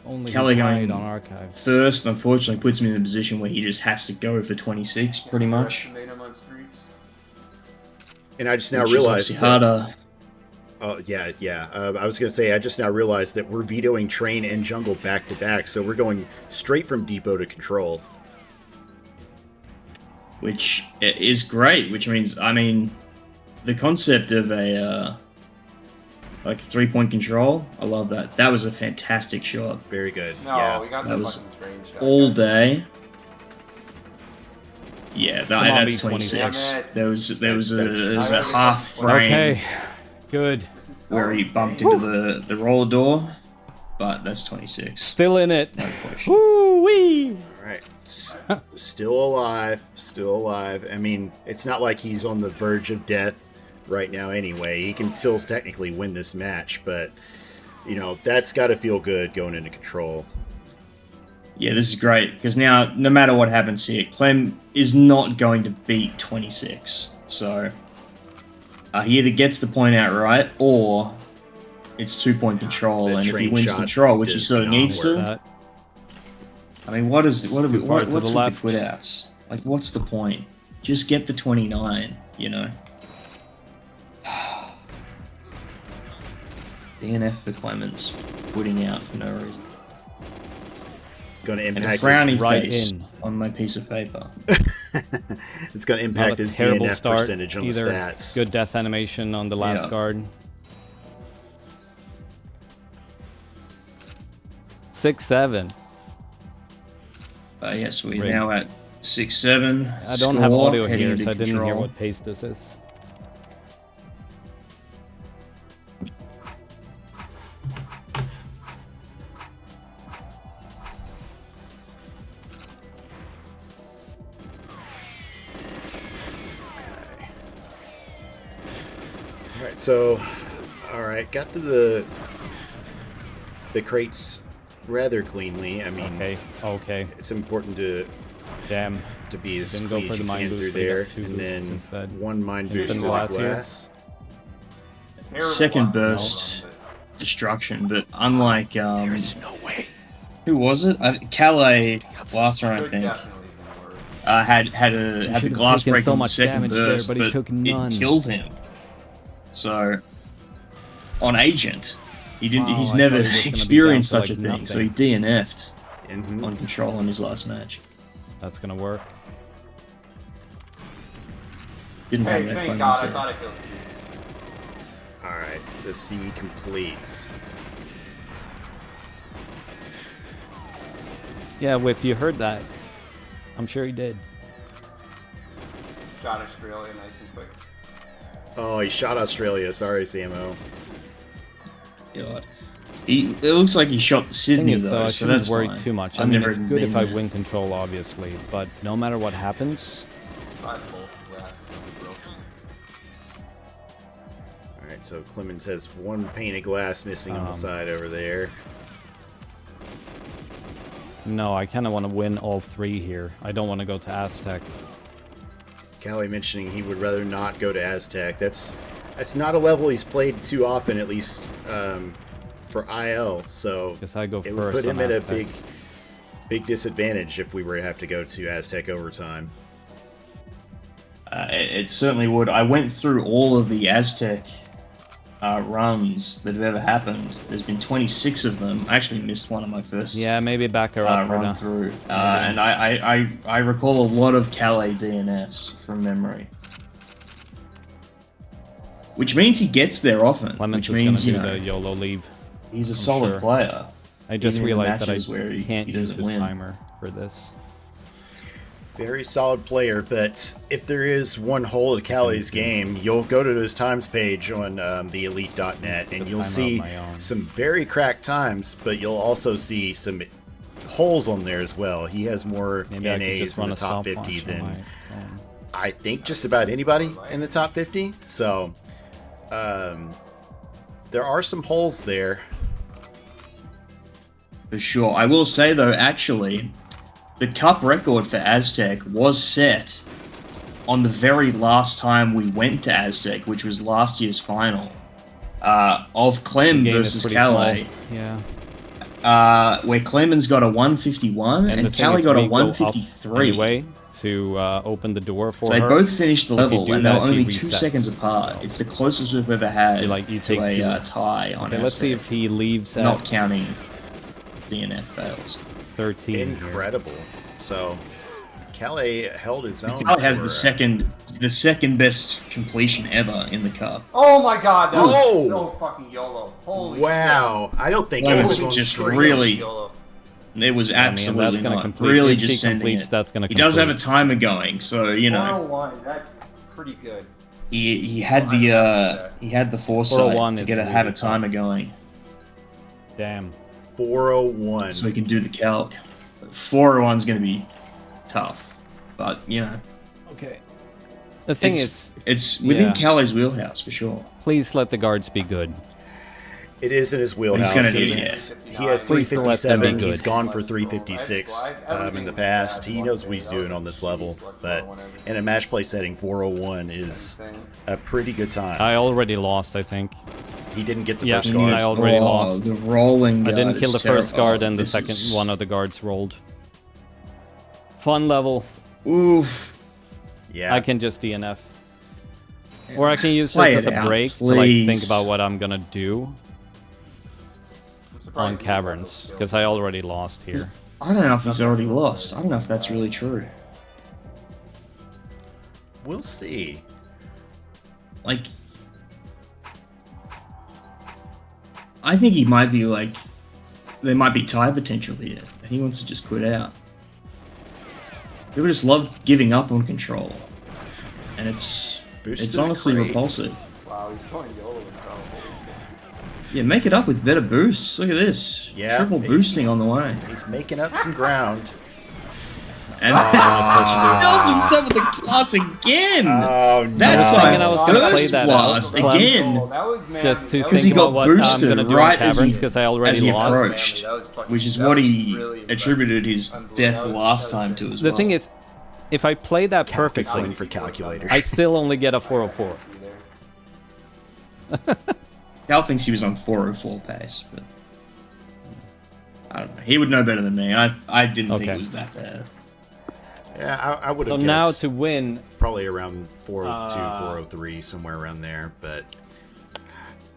Only Calle tied going on archives. First, unfortunately, puts him in a position where he just has to go for 26, pretty much. Underestimate him on streets. And I just now Which is realized obviously harder. Oh, yeah. I was going to say, I just now realized that we're vetoing train and jungle back to back, so we're going straight from depot to control. Which is great, which means, I mean, the concept of a, like 3-point control, I love that. That was a fantastic shot. Very good. No, yeah. we got That the was fucking train shot. All day. Yeah, on, that's B26. 26. Damn it. There was That's a half frame Okay. Good. This is so where he bumped into the roller door, but that's 26. Still in it. No question. Woo wee. All right. Still alive. Still alive. I mean, it's not like he's on the verge of death right now anyway. He can still technically win this match, but, you know, that's got to feel good going into control. Yeah, this is great, because now, no matter what happens here, Clem is not going to beat 26. So, he either gets the point out right, or it's 2-point control, That and if he train wins shot control, which he does sort of not needs work. to, That. I mean, what's too far to with the the left. quit outs? Like, what's the point? Just get the 29, you know? DNF for Clemens, putting out for no reason. It's going to And a impact frowning right face in. on my piece of paper. it's going to Not impact a his terrible DNF start percentage on either. the stats. Good death animation on the last Yeah. guard. 6-7. Yes, we're Great. now at 6-7. I don't have Score, audio heading here, into so I didn't hear control. what pace this is. Okay. All right, got to the crates rather cleanly. I mean, Okay. it's important to Damn. be as Didn't go clean for as the you mind can boost, through but he got there, 2 and boosts then instead. one mind boost Instant to the glass here. glass. Terrible Second luck. burst destruction, but unlike no way. who was it? Calais last round, I Could think. definitely been worse. Had the should've glass taken break so on the much second damage there, burst, but he took none. it killed him. So on Agent, he didn't. Wow, he's I never thought he was gonna be experienced down to, such a like, thing. So he nothing. DNF'd Mhm. on control in his last match. That's gonna work. Didn't Hey, have that thank fun. God, I so- thought I killed you. All right, the C completes. Yeah, Whip, you heard that. I'm sure he did. Shot Australia nice and quick. Oh, he shot Australia. Sorry, Samo. God. It looks like he shot Thing Sydney is, though, though, I so shouldn't that's worry fine. too much. I I've mean, never it's even good if been I there. win control, obviously, but no matter what happens, But both glasses are broken. All right, so Clemens has one pane of glass missing on the side over there. no, I kind of want to win all 3 here. I don't want to go to Aztec. Calle mentioning he would rather not go to Aztec. That's not a level he's played too often, at least for IL. So Guess I go it would first put him on at a Aztec. big disadvantage if we were to have to go to Aztec overtime. It certainly would. I went through all of the Aztec runs that have ever happened. There's been 26 of them. I actually missed one of my first Yeah, maybe back her up. run through. And I recall a lot of Calle DNFs from memory. Which means he gets there often. Clemens which is means, gonna do the YOLO leave. he's a solid sure. player. I just even in realized that I matches where can't he use doesn't his win. timer for this. Very solid player, but if there is one hole of Calle's game, you'll go to his times page on the elite.net and you'll see some very cracked times, but you'll also see some holes on there as well. He has more NAs in the top 50 than I think just about anybody in the top 50. So there are some holes there. For sure. I will say, though, actually, the cup record for Aztec was set on the very last time we went to Aztec, which was last year's final, of Clem versus Calle. Yeah. Where Clemens got a 151 and Calle got a 153. Anyway, to open the door for so they her. both finished the level, and they were only 2 resets. seconds apart. It's the closest we've ever had You take to two a risks. tie on Okay, Aztec. let's see if he leaves at Not counting DNF fails. 13. Incredible. So Calle held his own. Calle has for, the second best completion ever in the cup. Oh my god, that Oh! was so fucking YOLO. Holy Wow, I don't think That it was was on just screen. really- YOLO. It was I mean, absolutely that's gonna not. complete. Really If just he sending completes, it. that's gonna He does have a complete. timer going, so you know 401, that's pretty good. he had the foresight 401 to is get really have a tough. timer going, Damn. 401. so we can do the calc. 401 is going to be tough, but you know Okay. The thing it's within yeah. Calle's wheelhouse for sure. please let the guards be good. It is in his wheelhouse. gonna He do has it. he has Please don't let them be 357. good. He's gone for 356 in the past. He knows what he's doing on this level. But in a match play setting, 401 is a pretty good time. I already lost, I think. He didn't get the Yeah, first I guard. already lost. The rolling. I didn't guard kill the is first terrible. guard and the This second is- one of the guards rolled. Fun level. Oof. Yeah. I can just DNF. Or I can use Play this as it a out, break to like think please. about what I'm gonna do I'm surprised on he didn't caverns, have those because I already lost here. I don't know if he's already lost. I don't know if that's really true. We'll see. Like, I think he might be like, there might be tie potential here. He wants to just quit out. People just love giving up on control, and it's Boosted honestly crates. repulsive. skills. Wow, he's going YOLO as hell. Holy shit. Yeah, make it up with better boosts. Look at this. Yeah, Triple he's- boosting on the way. He's making up some ground. And Ah. fails himself with the class again. Oh, no. That's I was like thinking I was gonna play first that blast out. Clem. again. Oh, that was Just to that think he about got what I'm boosted gonna do right on as caverns, he- because I already as he lost. approached. That was fucking- Which is that what was he really impressive. attributed his Unbelievable. death That was- last that was time to as The well. thing is, if I play that perfectly, Calculating for calculator. I still only get a 404. Cal thinks he was on 404 pace, but I don't know. He would know better than me. I didn't think Okay. it was that bad. Yeah, I would So have now guessed to win, probably around 402, 403, somewhere around there. But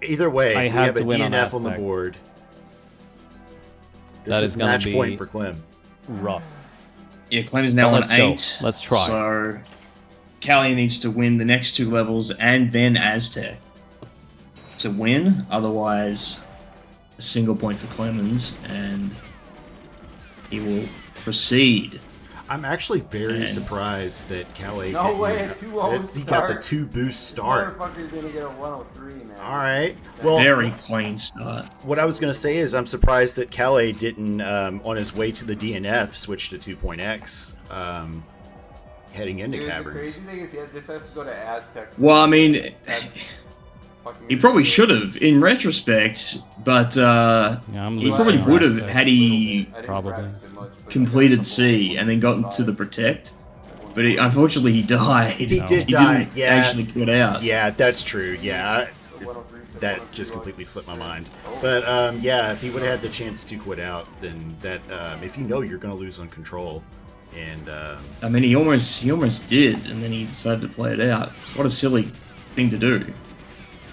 either way, I we have have a to win on DNF on the Aztec. board. This That is is gonna match be- point for Clem. rough. Yeah, Clem is now Well, on let's go. 8. Let's try. So Calle needs to win the next 2 levels and then Aztec to win. Otherwise, a single point for Clemens, and he will proceed. I'm actually very Man. surprised that Calle No didn't. way, a 2-0 that he got the start. 2 boost start. This motherfucker's gonna get a 103, man. All right. This is Well, Very clean start. what I was going to say is I'm surprised that Calle didn't, on his way to the DNF, switch to 2.x heading into Dude, the caverns. crazy thing is, yeah, this has to go to Aztec. Well, I mean, That's fucking he probably ridiculous. should have in retrospect, but Yeah, I'm he losing probably on would have Aztec. had he I didn't Probably. practice it much, but I got a completed couple C and then gotten to the five. protect. but unfortunately he died. He did die. Didn't Yeah. actually quit out. Yeah, that's true. Yeah, The 103 for that 103 just going. completely slipped my mind. But yeah, if he would have had the chance to quit out, then that if you know you're going to lose on control, and I mean, he almost did, and then he decided to play it out. What a silly thing to do.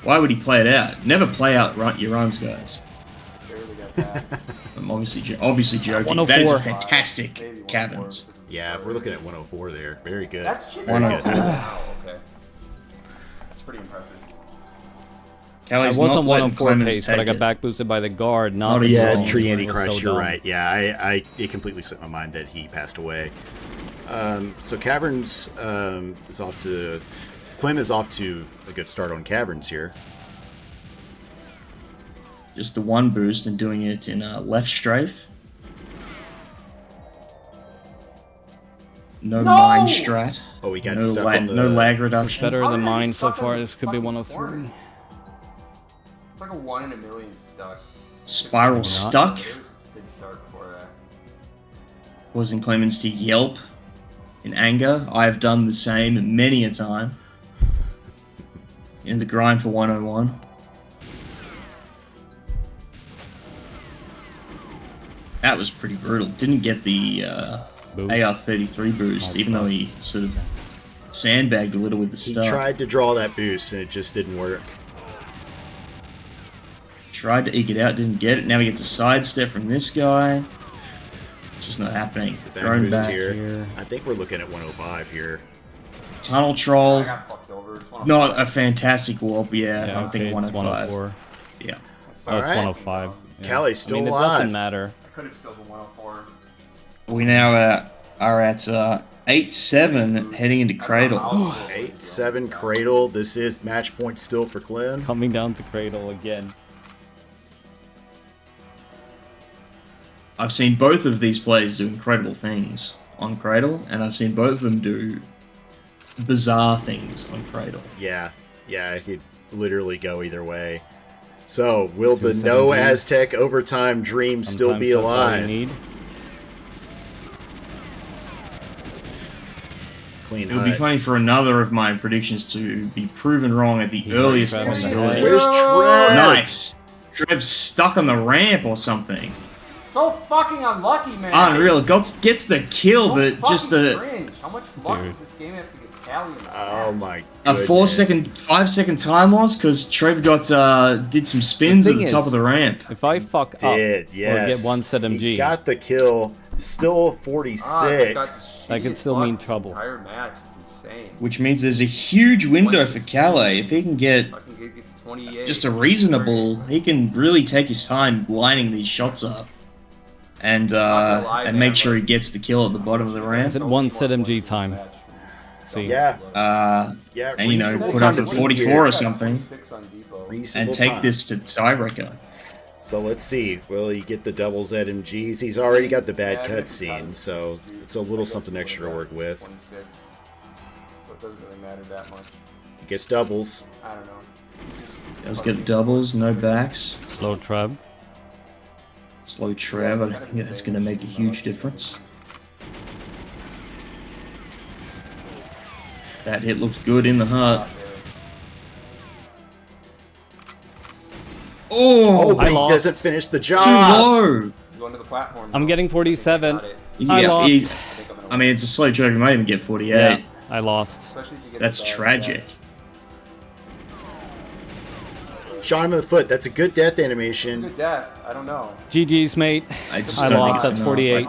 Why would he play it out? Never play out your runs, guys. Barely got that. I'm obviously joking. 104. That is a fantastic Maybe 104 caverns. because of the yeah, story. we're looking at 104 there. Very good. That's shit. One Very oh good. four. Wow, okay. That's pretty impressive. I Callie's was not on letting 104 Clemens pace, but I take got it. back boosted by the guard. Not Not the easy. Yeah, zone. Tree It Antichrist, was so you're dumb. right. Yeah, it completely slipped my mind that he passed away. So Caverns is off to... Clem is off to a good start on Caverns here. Just the one boost and doing it in left strafe. No mine strat. Oh, we got No, stuck on the... no lag It's reduction. better How than did I get mine so stuck on far. this This could be fucking 103. corner? It's like a 1 in a million stuck. Spiral Not. stuck. It was a big start before that. Causing Clemens to yelp in anger. I have done the same many a time. In the grind for 101. That was pretty brutal. Didn't get the Boost. AR-33 boost, Oh, even though he sort of sandbagged a little with the He stuff. tried to draw that boost, and it just didn't work. Tried to eke it out, didn't get it. Now he gets a sidestep from this guy. It's just not happening. Back Thrown boost back. here. I think we're looking at 105 here. Tunnel I troll. got fucked over. It's 104. Not a fantastic warp, yeah. Yeah, I'm okay, thinking it's 105. 104. Yeah. Oh, it's Alright. 105. Yeah. Callie's still I mean, alive. It doesn't matter. I could have still been 104. We now are at 8-7 heading into Cradle. 8-7 Cradle. This is match point still for Clem. Coming down to Cradle again. I've seen both of these players do incredible things on Cradle, and I've seen both of them do bizarre things on Cradle. Yeah, it could literally go either way. So, will the 270s. no Aztec overtime dream still Sometimes be that's all you alive? need. Clean It would be hut. funny for another of my predictions to be proven wrong at the earliest Trev on the possibility. head. Where's Trev? Nice. Trev's stuck on the ramp or something. So fucking unlucky, man. Unreal. Gets the kill, So but just fucking a cringe. How much luck Dude. does this game have to get Calle in this Oh match? my a goodness. 5 second time loss because Trev got did some spins The at thing the top is- of the ramp. If I fuck Did, up yes. or get one set He MG, got the kill. Still 46. That could shittiest still luck mean this trouble. Entire match. It's insane. Which means there's a huge window for Calle. If he can get Fucking kid gets 28. just a reasonable, he can really take his time lining these shots up, and gonna lie, and man, make sure he like- gets the kill at the bottom of the ramp. Is it one set MG time? See. Yeah. Yeah, and you know, reasonable put time up to at beat 44 here. or something, 26 on Depot. Reasonable and take time. this to tiebreaker. So let's see. Will he get the double ZMGs? He's already got the bad Yeah, cutscene, so it's a little something extra to work with. 26. So it doesn't really matter that much. He gets doubles. I don't know. Let's get the doubles, no backs. Slow Treb. Slow Trev, I think that's going to make a huge difference. That hit looks good in the hut. Oh, Oh, but I he lost. doesn't finish the too job. low. He's going to the platform. I'm though. getting I 47. think I got it. I Yeah, lost. he's- I think I'm gonna I mean, it's a slow Trev. He might even get 48. Yeah, I lost. Especially if you get That's the bad tragic. Shot him in the foot. That's a good death It's a animation. good death. I don't know. GG's, mate. I just I don't lost. think it's That's enough. 48.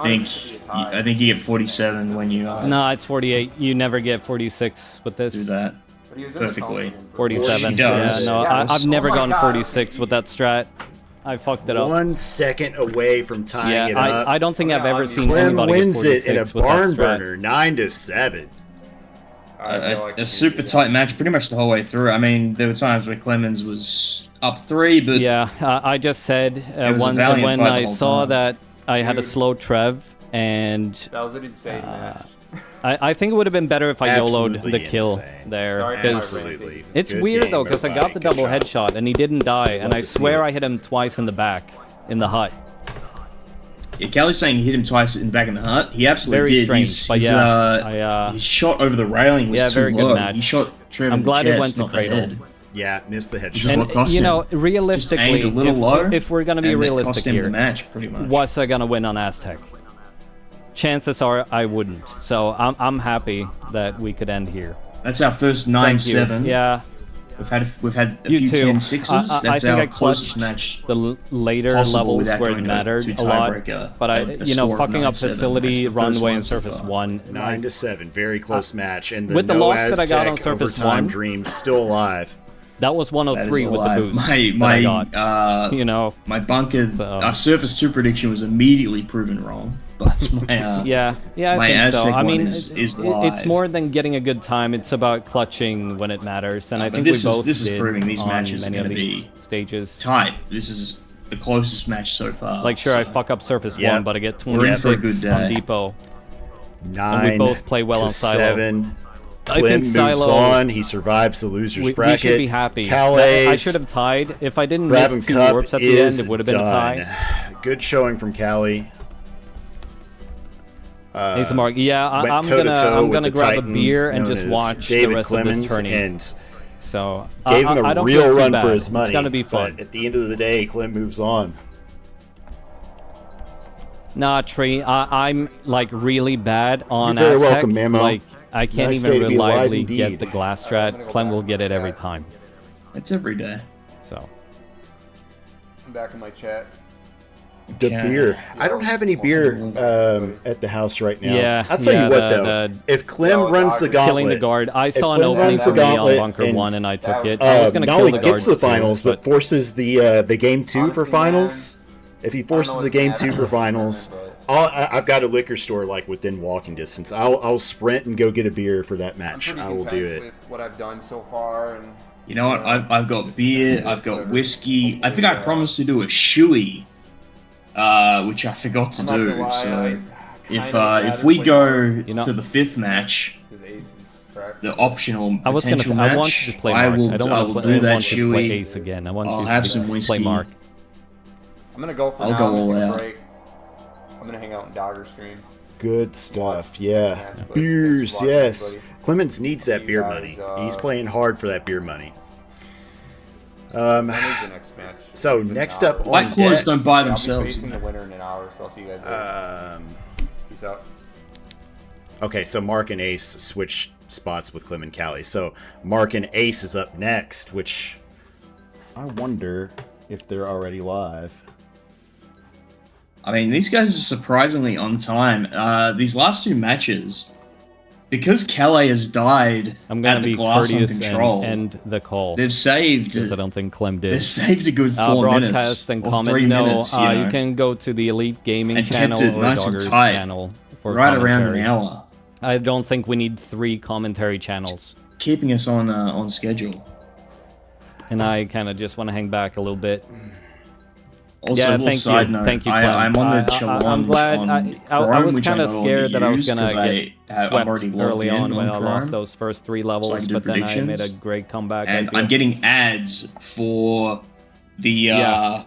I think you get 47 when you No, it's 48. You never get 46 with this. do that. But he was in the Perfectly. council room for 47. He does. Yeah, no, Yeah, I've never oh my gotten God, 46 okay. with that strat. I fucked it up. 1 second away from tying Yeah, it up. I don't think I've ever seen Clem anybody get wins it 46 in a with that barn strat. burner, 9-7. A super tight match pretty much the whole way through. I mean, there were times where Clemens was up 3, but Yeah, I just said was a when valiant fight the I whole saw time. that I had a Dude. slow Trev, and That was an insane match. I think it would have been better if I YOLO'd Absolutely the kill insane. there. Sorry, Because Absolutely. it's Good weird game, though, because I got the everybody. double Good job. headshot and he didn't die, and Love I to see swear it. I hit him twice in the back, in the hut. Yeah, Calle's saying he hit him twice in the back of the heart. He absolutely Very did. strange, but yeah, his shot over the railing was too very good low. match. He shot Trevor I'm in the glad chest, it went to not the cradle. head. Yeah, missed the Which is headshot. what cost And, you him. know, Just realistically, aimed a little low, if we're going to be and it realistic cost him here, the match, pretty much. was I going to win on Aztec? Chances are I wouldn't. So I'm happy that we could end here. That's our first Thank you. 9-7. Yeah. We've had a You few too. 10-6s. I That's think our I closest clutched match. the later possible levels without where it going to mattered a tiebreaker, lot. But a score of fucking up 9-7. facility, That's the first runway, one and so surface far. 1. 9-7, very close match, and the with the no loss that I got on Aztec Surface overtime 1. dreams still alive. That was That 103 is with the alive. boost My that I got. You know, my bunker, So- our Surface 2 prediction was immediately proven wrong. But my yeah, I my think so. Aztec I mean, one is it's live. more than getting a good time. It's about clutching when it matters, and I but think we this is- both this is did proving these on matches are many of gonna these be stages. tight. This is the closest match so far. Like, sure, I so- fuck up Surface Yeah. 1, but I get We're in for a 26 good on day. Depot. 9 both play well to on Silo. 7. I Clem think moves Silo- on. He survives the loser's We bracket. should be happy. Calais, I should have tied. If I didn't Brabham miss 2 Cup warps at the end, is it would have been a done. tie. Good showing from Calle. Thanks, Mark. Yeah, Went I'm toe-to-toe with gonna the grab a Titan beer and known just as watch David the rest Clemens of this tourney. and So gave him I a don't feel real too run bad. for his money. It's gonna be fun. But at the end of the day, Clem moves on. Nah, Tree, I'm like really bad on You're very Aztec. welcome, Mamo. Like I can't Nice even day to be alive reliably get indeed. the glass strat. Clem will get it every time. It's every day. So I'm back in my chat. The Yeah. beer. I don't have any beer at the house right now. Yeah, I'll tell yeah, you what, the- though. the- If Clem Oh, runs the Dodgers. gauntlet, killing the guard. I saw an Clem opening runs the for me on gauntlet bunker and, 1 and I took it. I was gonna not kill only the gets guards to the too, finals, but forces the game 2 for Honestly, finals. If he forces know the what's game gonna 2 for happen, finals, but- I've got a liquor store like within walking distance. I'll sprint and go get a beer for that I'm match. pretty I will content do it. with what I've done so far, and You know what? I've got beer, I've got whatever. whiskey. I think I promised to do a shoey, which I forgot to I'm not do. gonna lie, So I if we go You know- to the 5th match, because Ace is correct. the optional I was gonna say potential I match, want you to play I Mark. will I don't I want will to play, do that want you to play shoey. Ace again. I want I'll you have to some play whiskey. Mark. I'm gonna go for I'll now. go I'm gonna all take a out. break. I'm gonna hang out in Dogger Stream. Good stuff. Yeah. Match, but Beers, thanks for watching, yes. everybody. Clemens needs that You beer guys, money. He's playing hard for that beer money. When is the next match? So It's in an next hour. up on Black Claws deck, don't buy I'll be themselves. facing the winner in an hour, so I'll see you guys later. Peace out. okay, so Mark and Ace switch spots with Clem and Calle. So Mark and Ace is up next, which I wonder if they're already live. I mean, these guys are surprisingly on time. These last 2 matches, because Calle has died I'm gonna at the be glass on courteous control, and end the call they've saved. because I don't think Clem They've did. saved a good 4 minutes Broadcast and or comment. 3 No, minutes. you can go to the Elite Gaming And kept channel it or nice and Dogger's tight. channel for right around commentary. an hour, I don't think we need 3 commentary channels. keeping us on schedule. And I kind of just want to hang back a little bit. Also, Yeah, a little thank side you. note, Thank you, Clem. I'm on the I'm challenge glad. on I Chrome, was which kind of no scared longer that I was use gonna 'cause get I'm swept already logged early in on when I lost Chrome, those first 3 so levels, I can do but then I made a predictions. great comeback. I and feel. I'm getting ads for the Yeah,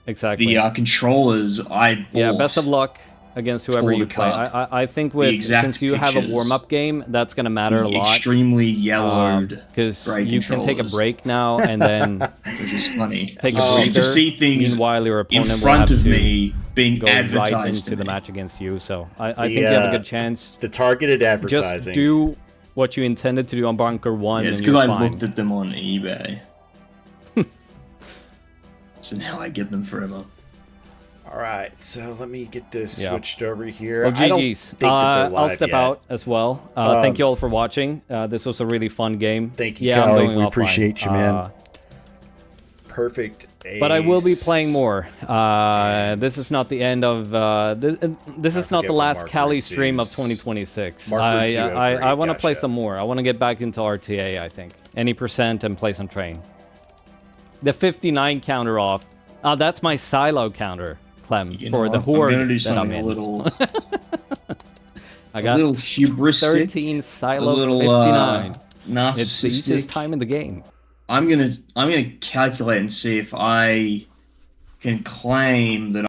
exactly. controllers I bought. Yeah, best of luck against whoever for you the play. cup. I think The with exact since you have a pictures. warm-up game, that's gonna matter a lot. Extremely yellowed, Because gray you can take a controllers, break now and then which is funny. take a To breather. see things Meanwhile, your in opponent will front have of to me being go right advertised into the to me. match against you. So I think you have a good chance. The targeted Just advertising. do what you intended to do on Bunker 1 Yeah, it's and because you're I fine. looked at them on eBay. So now I get them forever. All right, so let me get this Yeah. switched over here. Well, I don't GG's. think that they're I'll live step yet. out as well. Thank you all for watching. This was a really fun game. Thank you, yeah, I'm Calle. going We offline. appreciate you, man. Perfect. But I will be Ace. playing more. This is not the end of this is not forget the what last Mark Calle Root stream of 2's. 2026. Mark Root 203, I want to play gotcha. some more. I want to get back into RTA. I think any percent and play some train. The 59 counter off. That's my silo counter, Clem, You for know, the I'm horde gonna do that I'm something in. a little, I a got little hubristic, 13 a silo little 59. narcissistic. It's the easiest time in the game. I'm gonna calculate and see if I can claim that